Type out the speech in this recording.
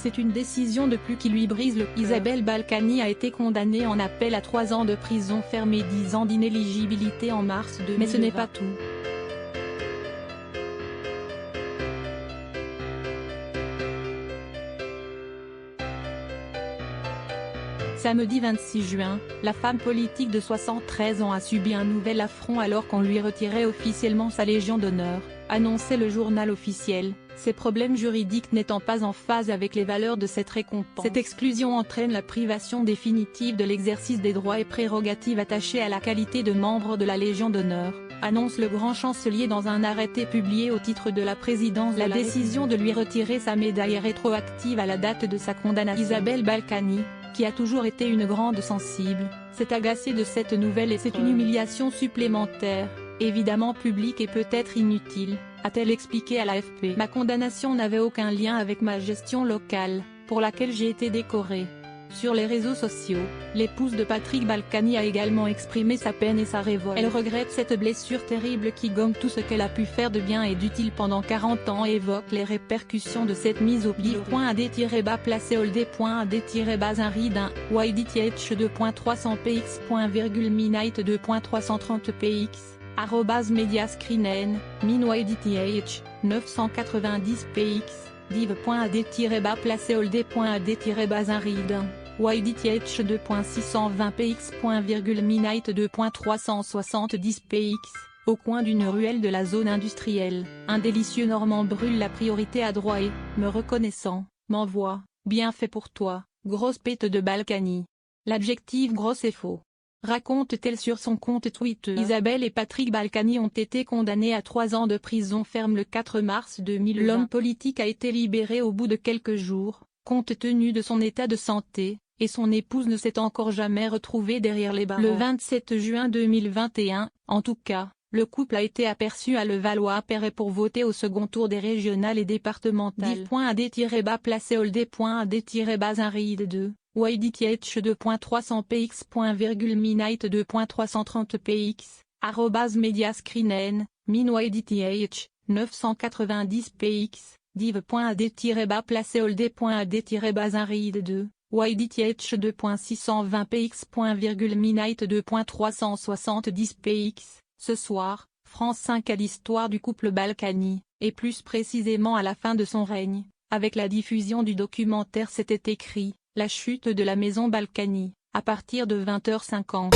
C'est une décision de plus qui lui brise le cœur. Isabelle Balkany a été condamnée en appel à 3 ans de prison ferme et 10 ans d'inéligibilité en mars 2020. Mais ce n'est pas tout. Samedi 26 juin, la femme politique de 73 ans a subi un nouvel affront alors qu'on lui retirait officiellement sa Légion d'honneur, annonçait le journal officiel, ses problèmes juridiques n'étant pas en phase avec les valeurs de cette récompense. Cette exclusion entraîne la privation définitive de l'exercice des droits et prérogatives attachés à la qualité de membre de la Légion d'honneur, annonce le grand chancelier dans un arrêté publié au titre de la présidence. La décision de lui retirer sa médaille est rétroactive à la date de sa condamnation. Isabelle Balkany, qui a toujours été une grande sensible, s'est agacée de cette nouvelle et c'est une humiliation supplémentaire, évidemment publique et peut-être inutile, a-t-elle expliqué à l'AFP. Ma condamnation n'avait aucun lien avec ma gestion locale, pour laquelle j'ai été décorée. Sur les réseaux sociaux, l'épouse de Patrick Balkany a également exprimé sa peine et sa révolte. Elle regrette cette blessure terrible qui gomme tout ce qu'elle a pu faire de bien et d'utile pendant 40 ans et évoque les répercussions de cette mise au pire. _ad_placé_old_ad_un YDTH 2.300px. Minite 2.330px. @mediascreen min_YDTH 990px. div.ad_placé_old_ad_un YDTH 2.620px. Minite 2.370px. Au coin d'une ruelle de la zone industrielle, un délicieux Normand brûle la priorité à droite et, me reconnaissant, m'envoie « Bien fait pour toi, grosse pète de Balkany ». L'adjectif grosse est faux. Raconte-t-elle sur son compte Twitter. Isabelle et Patrick Balkany ont été condamnés à 3 ans de prison ferme le 4 mars 2020. L'homme politique a été libéré au bout de quelques jours, compte tenu de son état de santé, et son épouse ne s'est encore jamais retrouvée derrière les barreaux. Le 27 juin 2021, en tout cas, le couple a été aperçu à Levallois-Perret pour voter au second tour des régionales et départementales. div.ad_placé_old_ad_un 2 YDTH 2.300px. Minite 2.330px. @mediascreen min YDTH 990px. div.ad_placé_old_ad_un 2 YDTH 2.620px. Minite 2.370px. Ce soir, France 5 à l'histoire du couple Balkany, et plus précisément à la fin de son règne, avec la diffusion du documentaire C'était écrit, la chute de la maison Balkany, à partir de 20h50.